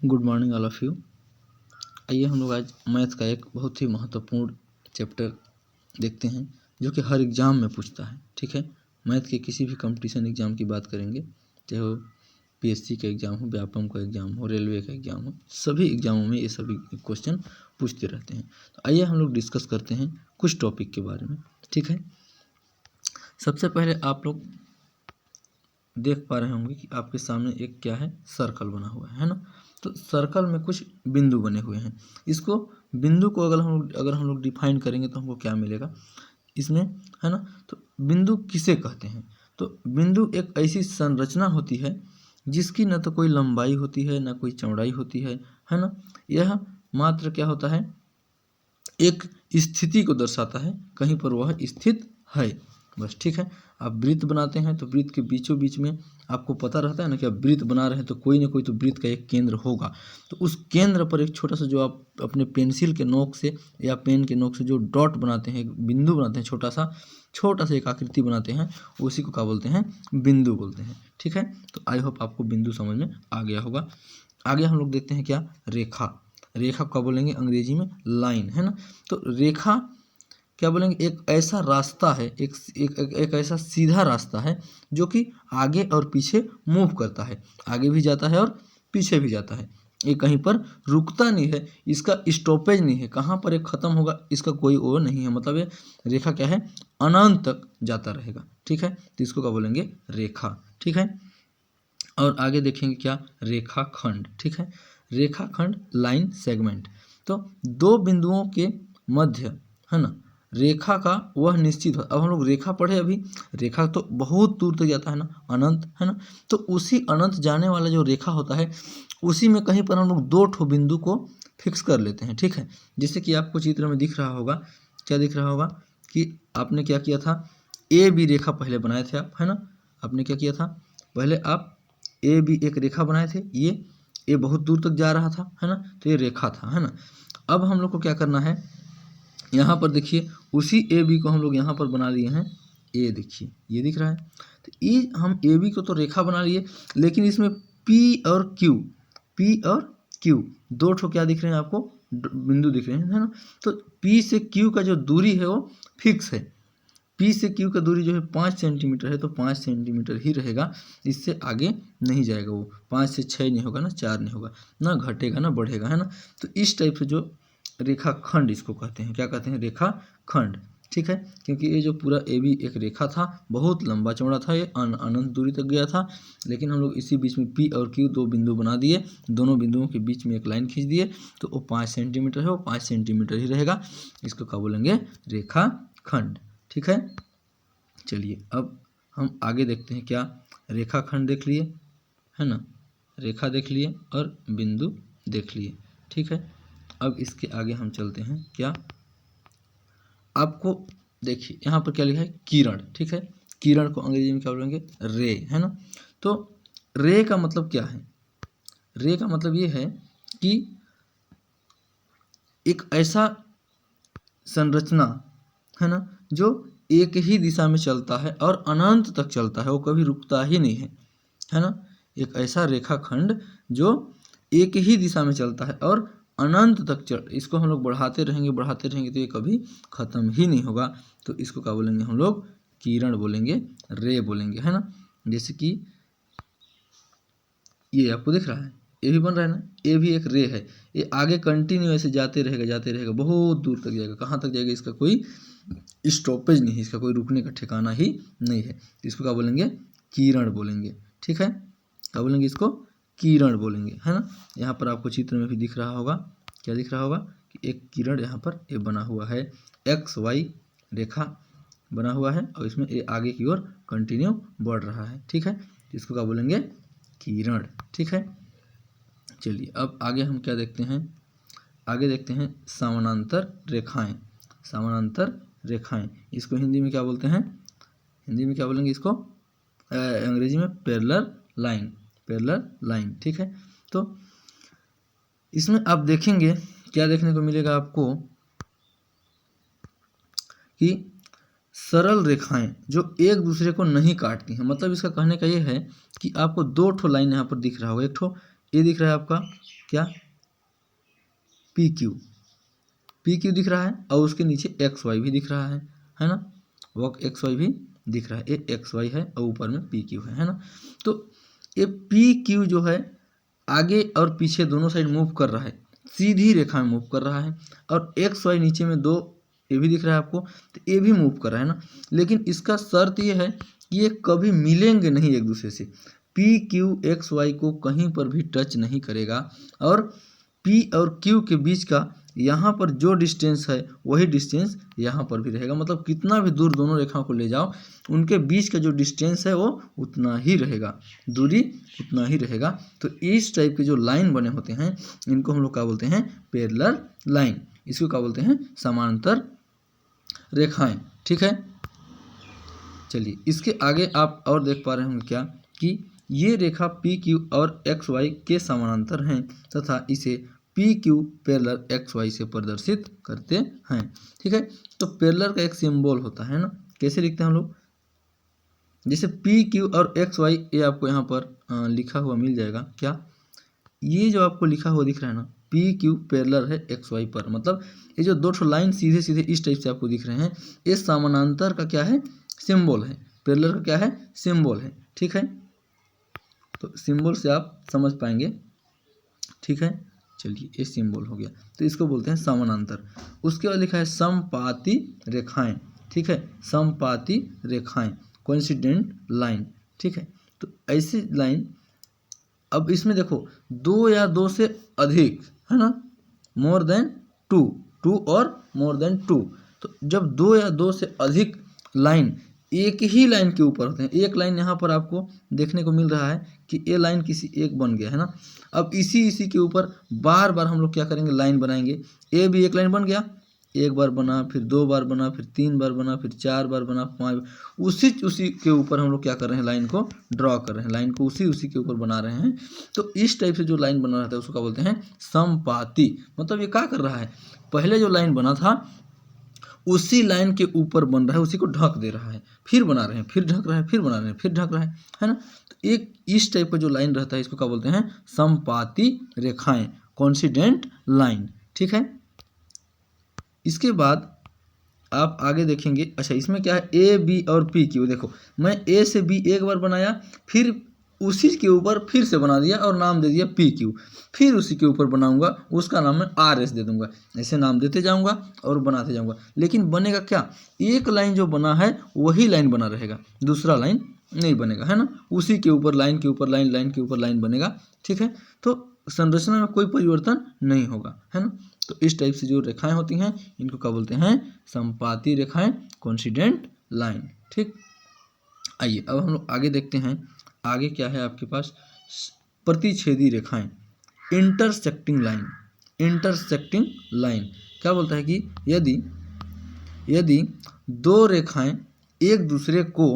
Good morning all of you. आइए हम लोग आज मैथ का एक बहुत ही महत्वपूर्ण चैप्टर देखते हैं जो कि हर एग्ज़ाम में पूछता है। ठीक है, मैथ के किसी भी कंपटीशन एग्ज़ाम की बात करेंगे, चाहे वो पीएससी का एग्ज़ाम हो, व्यापम का एग्ज़ाम हो, रेलवे का एग्ज़ाम हो, सभी एग्ज़ामों में ये सभी क्वेश्चन पूछते रहते हैं। तो आइए हम लोग डिस्कस करते हैं कुछ टॉपिक के बारे में। ठीक है, सबसे पहले आप लोग देख पा रहे होंगे कि आपके सामने एक क्या है, सर्कल बना हुआ है ना। तो सर्कल में कुछ बिंदु बने हुए हैं। इसको बिंदु को अगर हम लोग डिफाइन करेंगे तो हमको क्या मिलेगा इसमें, है ना। तो बिंदु किसे कहते हैं? तो बिंदु एक ऐसी संरचना होती है जिसकी न तो कोई लंबाई होती है न कोई चौड़ाई होती है ना। यह मात्र क्या होता है, एक स्थिति को दर्शाता है, कहीं पर वह स्थित है, बस। ठीक है, आप वृत्त बनाते हैं तो वृत्त के बीचों बीच में आपको पता रहता है ना कि आप वृत्त बना रहे हैं तो कोई ना कोई तो वृत्त का एक केंद्र होगा। तो उस केंद्र पर एक छोटा सा जो आप अपने पेंसिल के नोक से या पेन के नोक से जो डॉट बनाते हैं, एक बिंदु बनाते हैं, छोटा सा एक आकृति बनाते हैं, उसी को क्या बोलते हैं, बिंदु बोलते हैं। ठीक है, तो आई होप आपको बिंदु समझ में आ गया होगा। आगे हम लोग देखते हैं क्या, रेखा। रेखा क्या बोलेंगे अंग्रेजी में, लाइन, है ना। तो रेखा क्या बोलेंगे, एक ऐसा रास्ता है, एक ऐसा सीधा रास्ता है जो कि आगे और पीछे मूव करता है, आगे भी जाता है और पीछे भी जाता है। ये कहीं पर रुकता नहीं है, इसका स्टॉपेज नहीं है, कहाँ पर एक ख़त्म होगा इसका कोई वो नहीं है। मतलब ये रेखा क्या है, अनंत तक जाता रहेगा। ठीक है, तो इसको क्या बोलेंगे, रेखा। ठीक है, और आगे देखेंगे क्या, रेखाखंड। ठीक है, रेखाखंड, लाइन, सेगमेंट। तो दो बिंदुओं के मध्य, है ना, रेखा का वह निश्चित हो। अब हम लोग रेखा पढ़े अभी, रेखा तो बहुत दूर तक जाता है ना, अनंत, है ना। तो उसी अनंत जाने वाला जो रेखा होता है उसी में कहीं पर हम लोग दो ठो बिंदु को फिक्स कर लेते हैं। ठीक है, जैसे कि आपको चित्र में दिख रहा होगा, क्या दिख रहा होगा कि आपने क्या किया था, ए बी रेखा पहले बनाए थे आप, है ना। आपने क्या किया था, पहले आप ए बी एक रेखा बनाए थे, ये बहुत दूर तक जा रहा था, है ना, तो ये रेखा था, है ना। अब हम लोग को क्या करना है, यहाँ पर देखिए उसी ए बी को हम लोग यहाँ पर बना लिए हैं, ए देखिए ये दिख रहा है। तो ये हम ए बी को तो रेखा बना लिए, लेकिन इसमें पी और क्यू दो ठो क्या दिख रहे हैं आपको, बिंदु दिख रहे हैं, है ना। तो पी से क्यू का जो दूरी है वो फिक्स है। पी से क्यू का दूरी जो है 5 सेंटीमीटर है, तो 5 सेंटीमीटर ही रहेगा, इससे आगे नहीं जाएगा। वो 5 से 6 नहीं होगा ना, 4 नहीं होगा ना, घटेगा ना बढ़ेगा, है ना। तो इस टाइप से जो रेखाखंड इसको कहते हैं, क्या कहते हैं, रेखाखंड। ठीक है, क्योंकि ये जो पूरा ए बी एक रेखा था, बहुत लंबा चौड़ा था, ये अनंत दूरी तक गया था, लेकिन हम लोग इसी बीच में पी और क्यू दो बिंदु बना दिए, दोनों बिंदुओं के बीच में एक लाइन खींच दिए, तो वो 5 सेंटीमीटर है, वो 5 सेंटीमीटर ही रहेगा। इसको क्या बोलेंगे, रेखाखंड। ठीक है, चलिए अब हम आगे देखते हैं क्या, रेखाखंड देख लिए, है ना, रेखा देख लिए और बिंदु देख लिए। ठीक है, अब इसके आगे हम चलते हैं क्या, आपको देखिए यहाँ पर क्या लिखा है, किरण। ठीक है, किरण को अंग्रेजी में क्या बोलेंगे, रे, है ना। तो रे का मतलब क्या है, रे का मतलब ये है कि एक ऐसा संरचना, है ना, जो एक ही दिशा में चलता है और अनंत तक चलता है, वो कभी रुकता ही नहीं है ना। एक ऐसा रेखाखंड जो एक ही दिशा में चलता है और अनंत तक इसको हम लोग बढ़ाते रहेंगे तो ये कभी ख़त्म ही नहीं होगा। तो इसको क्या बोलेंगे हम लोग, किरण बोलेंगे, रे बोलेंगे, है ना। जैसे कि ये आपको दिख रहा है, ये भी बन रहा है ना, ये भी एक रे है, ये आगे कंटिन्यू ऐसे जाते रहेगा, बहुत दूर तक जाएगा, कहाँ तक जाएगा इसका कोई स्टॉपेज नहीं है, इसका कोई रुकने का ठिकाना ही नहीं है। तो इसको क्या बोलेंगे, किरण बोलेंगे। ठीक है, क्या बोलेंगे, इसको किरण बोलेंगे, है ना। यहाँ पर आपको चित्र में भी दिख रहा होगा, क्या दिख रहा होगा कि एक किरण यहाँ पर ये बना हुआ है, एक्स वाई रेखा बना हुआ है और इसमें ये आगे की ओर कंटिन्यू बढ़ रहा है। ठीक है, इसको क्या बोलेंगे, किरण। ठीक है, चलिए अब आगे हम क्या देखते हैं, आगे देखते हैं समानांतर रेखाएं। समानांतर रेखाएं, इसको हिंदी में क्या बोलते हैं, हिंदी में क्या बोलेंगे इसको, अंग्रेजी में पैरेलल लाइन, पैरेलल लाइन। ठीक है, तो इसमें आप देखेंगे क्या देखने को मिलेगा आपको कि सरल रेखाएं जो एक दूसरे को नहीं काटती हैं। मतलब इसका कहने का ये है कि आपको दो ठो लाइन यहाँ पर दिख रहा होगा, एक ठो ये दिख रहा है आपका क्या, पी क्यू दिख रहा है, और उसके नीचे एक्स वाई भी दिख रहा है ना, वॉक एक्स वाई भी दिख रहा है, ये एक्स वाई है और ऊपर में पी क्यू है ना। तो ये पी क्यू जो है आगे और पीछे दोनों साइड मूव कर रहा है, सीधी रेखा में मूव कर रहा है, और एक्स वाई नीचे में दो ये भी दिख रहा है आपको, तो ये भी मूव कर रहा है ना। लेकिन इसका शर्त ये है कि ये कभी मिलेंगे नहीं एक दूसरे से, पी क्यू एक्स वाई को कहीं पर भी टच नहीं करेगा, और पी और क्यू के बीच का यहाँ पर जो डिस्टेंस है वही डिस्टेंस यहाँ पर भी रहेगा। मतलब कितना भी दूर दोनों रेखाओं को ले जाओ, उनके बीच का जो डिस्टेंस है वो उतना ही रहेगा, दूरी उतना ही रहेगा। तो इस टाइप के जो लाइन बने होते हैं इनको हम लोग क्या बोलते हैं, पैरेलल लाइन। इसको क्या बोलते हैं, समांतर रेखाएं। ठीक है, चलिए इसके आगे आप और देख पा रहे होंगे क्या कि ये रेखा पी क्यू और एक्स वाई के समानांतर हैं तथा इसे P Q parallel X Y से प्रदर्शित करते हैं। ठीक है, तो पैरेलल का एक सिंबल होता है ना, कैसे लिखते हैं हम लोग, जैसे पी क्यू और एक्स वाई, ये आपको यहाँ पर लिखा हुआ मिल जाएगा क्या, ये जो आपको लिखा हुआ दिख रहा है ना, पी क्यू पैरेलल है एक्स वाई पर, मतलब ये जो दो लाइन सीधे सीधे इस टाइप से आपको दिख रहे हैं, ये समानांतर का क्या है, सिंबल है, पैरेलल का क्या है, सिंबल है। ठीक है, तो सिंबल से आप समझ पाएंगे। ठीक है, चलिए ये सिंबल हो गया, तो इसको बोलते हैं समानांतर। उसके बाद लिखा है समपाती रेखाएं। ठीक है, समपाती रेखाएं, कोइंसिडेंट लाइन। ठीक है, तो ऐसी लाइन, अब इसमें देखो दो या दो से अधिक है ना, मोर देन टू और मोर देन टू। तो जब दो या दो से अधिक लाइन एक ही लाइन के ऊपर होते हैं, एक लाइन यहाँ पर आपको देखने को मिल रहा है कि ये लाइन किसी एक बन गया है ना, अब इसी के ऊपर बार बार हम लोग क्या करेंगे, लाइन बनाएंगे। ये भी एक लाइन बन गया, एक बार बना, फिर दो बार बना, फिर तीन बार बना, फिर चार बार बना, पाँच, उसी के ऊपर हम लोग क्या कर रहे हैं, लाइन को ड्रॉ कर रहे हैं, लाइन को उसी के ऊपर बना रहे हैं। तो इस टाइप से जो लाइन बना रहता है उसको क्या बोलते हैं, समपाती। मतलब ये क्या कर रहा है, पहले जो लाइन बना था उसी लाइन के ऊपर बन रहा है, उसी को ढक दे रहा है, फिर बना रहे हैं, फिर ढक रहा है, फिर बना रहे हैं, फिर ढक रहा है ना। तो एक इस टाइप का जो लाइन रहता है इसको क्या बोलते हैं, समपाती रेखाएं, कोइंसिडेंट लाइन। ठीक है, इसके बाद आप आगे देखेंगे, अच्छा इसमें क्या है, ए बी और पी क्यू। देखो मैं ए से बी एक बार बनाया, फिर उसी के ऊपर फिर से बना दिया और नाम दे दिया पी क्यू, फिर उसी के ऊपर बनाऊंगा, उसका नाम मैं आर एस दे दूंगा। ऐसे नाम देते जाऊंगा और बनाते जाऊंगा, लेकिन बनेगा क्या, एक लाइन जो बना है वही लाइन बना रहेगा, दूसरा लाइन नहीं बनेगा, है ना। उसी के ऊपर लाइन के ऊपर लाइन, लाइन के ऊपर लाइन बनेगा। ठीक है, तो संरचना में कोई परिवर्तन नहीं होगा, है ना। तो इस टाइप से जो रेखाएं होती हैं इनको क्या बोलते हैं, समपाती रेखाएं, कोइंसिडेंट लाइन। ठीक, आइए अब हम लोग आगे देखते हैं। आगे क्या है आपके पास, प्रतिच्छेदी रेखाएं, इंटरसेक्टिंग लाइन। इंटरसेक्टिंग लाइन क्या बोलता है कि यदि दो रेखाएं एक दूसरे को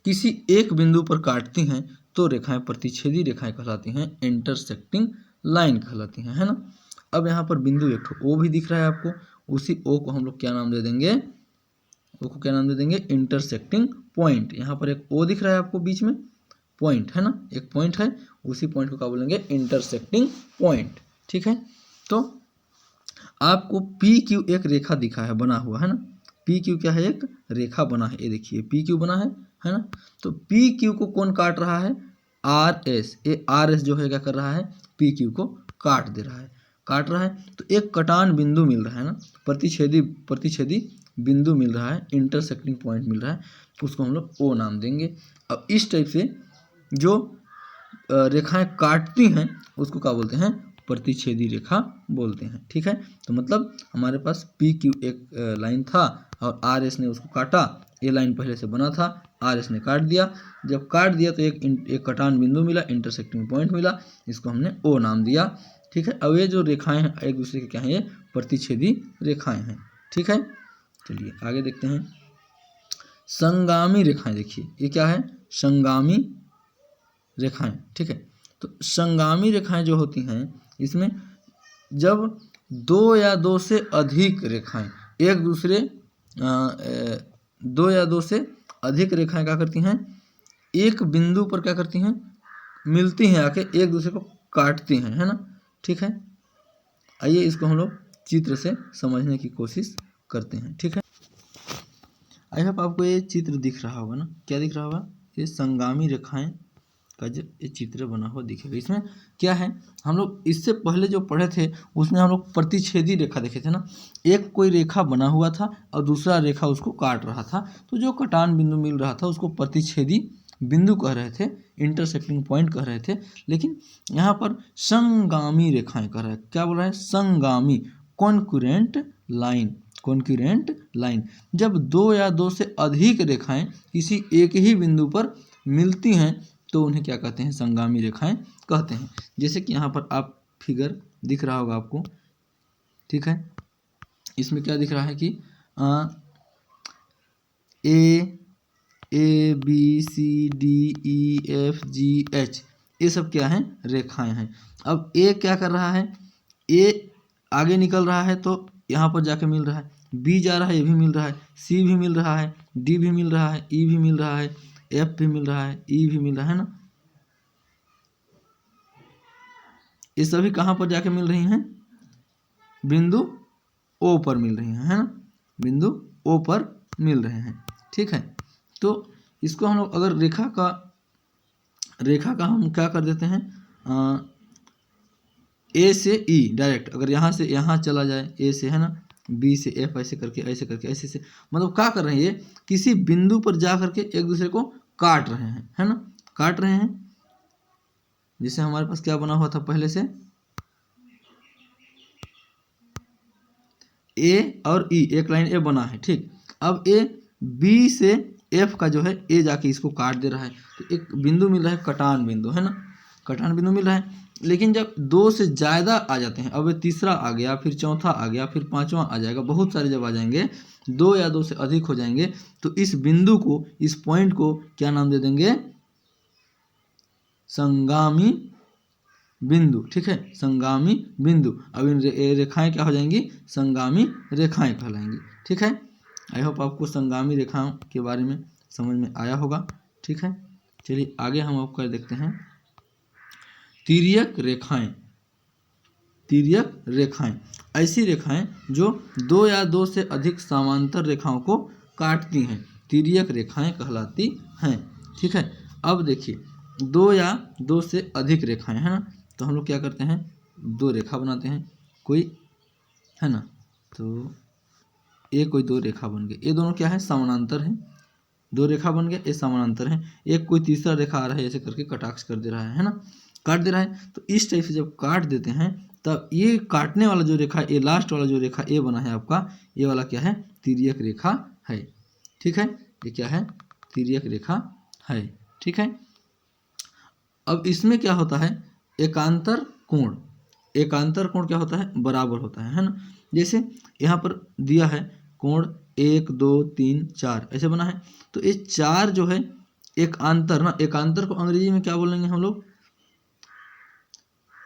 किसी एक बिंदु पर काटती हैं तो रेखाएं प्रतिच्छेदी रेखाएं कहलाती हैं, इंटरसेक्टिंग लाइन कहलाती हैं, है ना। अब यहाँ पर बिंदु एक ओ भी दिख रहा है आपको, उसी ओ को हम लोग क्या नाम दे देंगे, ओ को क्या नाम दे देंगे, इंटरसेक्टिंग पॉइंट। यहाँ पर एक ओ दिख रहा है आपको बीच में, पॉइंट है ना, एक पॉइंट है, उसी पॉइंट को क्या बोलेंगे, इंटरसेक्टिंग पॉइंट। ठीक है, तो आपको पी क्यू एक रेखा दिखा है, बना हुआ है ना, पी क्यू क्या है, एक रेखा बना है, ये देखिए पी क्यू बना है ना। तो पी क्यू को कौन काट रहा है, आर एस। ये आर एस जो है क्या कर रहा है, पी क्यू को काट दे रहा है, काट रहा है। तो एक कटान बिंदु मिल रहा है ना, प्रतिच्छेदी बिंदु मिल रहा है, इंटरसेक्टिंग पॉइंट मिल रहा है, उसको हम लोग ओ नाम देंगे। अब इस टाइप से जो रेखाएं काटती हैं उसको क्या बोलते हैं, प्रतिच्छेदी रेखा बोलते हैं। ठीक है, तो मतलब हमारे पास पी क्यू एक लाइन था और आर एस ने उसको काटा, ये लाइन पहले से बना था, आर एस ने काट दिया, जब काट दिया तो एक कटान बिंदु मिला, इंटरसेक्टिंग पॉइंट मिला, इसको हमने ओ नाम दिया। ठीक है, अब ये जो रेखाएं हैं एक दूसरे के क्या हैं, ये प्रतिच्छेदी रेखाएं हैं। ठीक है, चलिए आगे देखते हैं। संगामी रेखाएं, देखिए ये क्या है, संगामी रेखाएं। ठीक है, तो संगामी रेखाएं जो होती हैं इसमें जब दो या दो से अधिक रेखाएं एक दूसरे दो या दो से अधिक रेखाएं क्या करती हैं, एक बिंदु पर क्या करती हैं, मिलती हैं, आके एक दूसरे को काटती हैं, है ना। ठीक है, आइए इसको हम लोग चित्र से समझने की कोशिश करते हैं। ठीक है, आई होप आपको ये चित्र दिख रहा होगा ना, क्या दिख रहा होगा, ये संगामी रेखाएं का जो ये चित्र बना हुआ दिखेगा। इसमें क्या है, हम लोग इससे पहले जो पढ़े थे उसमें हम लोग प्रतिच्छेदी रेखा देखे थे ना, एक कोई रेखा बना हुआ था और दूसरा रेखा उसको काट रहा था, तो जो कटान बिंदु मिल रहा था उसको प्रतिच्छेदी बिंदु कह रहे थे, इंटरसेक्टिंग पॉइंट कह रहे थे। लेकिन यहाँ पर संगामी रेखाएं कह रहा है, क्या बोल रहा है, संगामी, कॉन्करेंट लाइन, कॉन्करेंट लाइन। जब दो या दो से अधिक रेखाएं किसी एक ही बिंदु पर मिलती हैं तो उन्हें क्या कहते हैं, संगामी रेखाएं कहते हैं। जैसे कि यहाँ पर आप फिगर दिख रहा होगा आपको, ठीक है, इसमें क्या दिख रहा है कि A B C D E F G H, ये सब क्या हैं, रेखाएं हैं। अब ए क्या कर रहा है, ए आगे निकल रहा है तो यहाँ पर जाके मिल रहा है, बी जा रहा है, ये भी मिल रहा है, सी भी मिल रहा है, डी भी मिल रहा है, ई भी मिल रहा है, एफ भी मिल रहा है, ई भी मिल रहा है ना। ये सभी कहाँ पर जाके मिल रही हैं, बिंदु ओ पर मिल रही हैं, है ना, बिंदु ओ पर मिल रहे हैं। ठीक है, तो इसको हम लोग अगर रेखा का हम क्या कर देते हैं, ए से ई डायरेक्ट, अगर यहाँ से यहाँ चला जाए, ए से, है ना, बी से एफ, ऐसे करके ऐसे करके ऐसे से, मतलब क्या कर रहे हैं, ये किसी बिंदु पर जा करके एक दूसरे को काट रहे हैं, है ना, काट रहे हैं। जैसे हमारे पास क्या बना हुआ था पहले से, ए और ई, एक लाइन ए बना है, ठीक। अब ए बी से एफ का जो है, ए जाके इसको काट दे रहा है, तो एक बिंदु मिल रहा है, कटान बिंदु, है ना, कटान बिंदु मिल रहा है। लेकिन जब दो से ज़्यादा आ जाते हैं, अब तीसरा आ गया, फिर चौथा आ गया, फिर पांचवा आ जाएगा, बहुत सारे जब आ जाएंगे, दो या दो से अधिक हो जाएंगे, तो इस बिंदु को, इस पॉइंट को क्या नाम दे देंगे, संगामी बिंदु। ठीक है, संगामी बिंदु। अब इन रेखाएं क्या हो जाएंगी, संगामी रेखाएं कहलाएंगी। ठीक है, आई होप आपको संगामी रेखाओं के बारे में समझ में आया होगा। ठीक है, चलिए आगे हम आपको देखते हैं तिर्यक रेखाएं। तिर्यक रेखाएं ऐसी रेखाएं जो दो या दो से अधिक समांतर रेखाओं को काटती हैं, तिर्यक रेखाएं कहलाती हैं। ठीक है, अब देखिए, दो या दो से अधिक रेखाएं, है ना, तो हम लोग क्या करते हैं, दो रेखा बनाते हैं कोई, है ना, तो ये कोई दो रेखा बन गए, ये दोनों क्या है, समानांतर हैं, दो रेखा बन गए, ये समानांतर हैं। एक कोई तीसरा रेखा आ रहा है, ऐसे करके कटाक्ष कर दे रहा है ना, काट दे रहा है। तो इस टाइप से जब काट देते हैं तब ये काटने वाला जो रेखा, ये लास्ट वाला जो रेखा ये बना है आपका, ये वाला क्या है, तिर्यक रेखा है। ठीक है, ये क्या है, तिर्यक रेखा है। ठीक है, अब इसमें क्या होता है, एकांतर कोण, एकांतर कोण क्या होता है, बराबर होता है ना। जैसे यहाँ पर दिया है कोण 1 2 3 4 ऐसे बना है, तो ये चार जो है एकांतर ना, एकांतर को अंग्रेजी में क्या बोलेंगे हम लोग,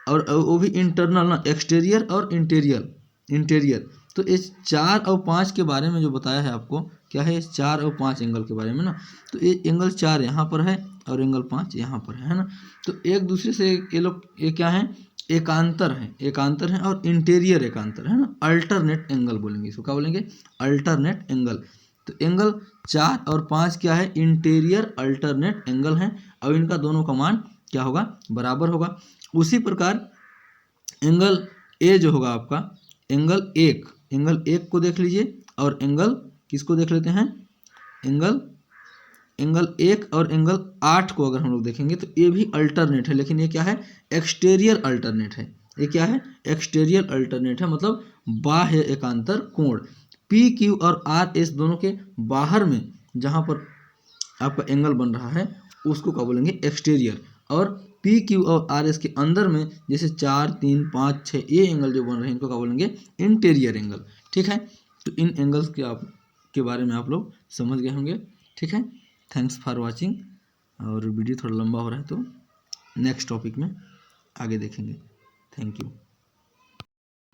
और वो भी इंटरनल ना, एक्सटीरियर और इंटीरियर, इंटीरियर। तो इस 4 और 5 के बारे में जो बताया है आपको, क्या है, 4 और 5 एंगल के बारे में ना, तो ये एंगल 4 यहाँ पर है और एंगल 5 यहाँ पर है ना, तो एक दूसरे से ये लोग, ये क्या है, एकांतर है, एकांतर है, और इंटीरियर एकांतर है ना, अल्टरनेट एंगल बोलेंगे इसको, क्या बोलेंगे, अल्टरनेट एंगल। तो एंगल 4 और 5 क्या है, इंटीरियर अल्टरनेट एंगल है, और इनका दोनों का मान क्या होगा, बराबर होगा। उसी प्रकार एंगल ए जो होगा आपका, एंगल 1, एंगल 1 को देख लीजिए, और एंगल किसको देख लेते हैं, एंगल 1 और एंगल 8 को अगर हम लोग देखेंगे तो ये भी अल्टरनेट है, लेकिन ये क्या है, एक्सटीरियर अल्टरनेट है। ये क्या है, एक्सटीरियर अल्टरनेट है, मतलब बाह्य एकांतर कोण। पी क्यू और आर एस दोनों के बाहर में जहाँ पर आपका एंगल बन रहा है उसको क्या बोलेंगे, एक्सटीरियर। और पी क्यू और आर एस के अंदर में जैसे 4 3 5 6 ये एंगल जो बन रहे हैं इनको क्या बोलेंगे, इंटीरियर एंगल। ठीक है, तो इन एंगल्स के बारे में आप लोग समझ गए होंगे। ठीक है, थैंक्स फॉर वाचिंग। और वीडियो थोड़ा लंबा हो रहा है तो नेक्स्ट टॉपिक में आगे देखेंगे। Thank you.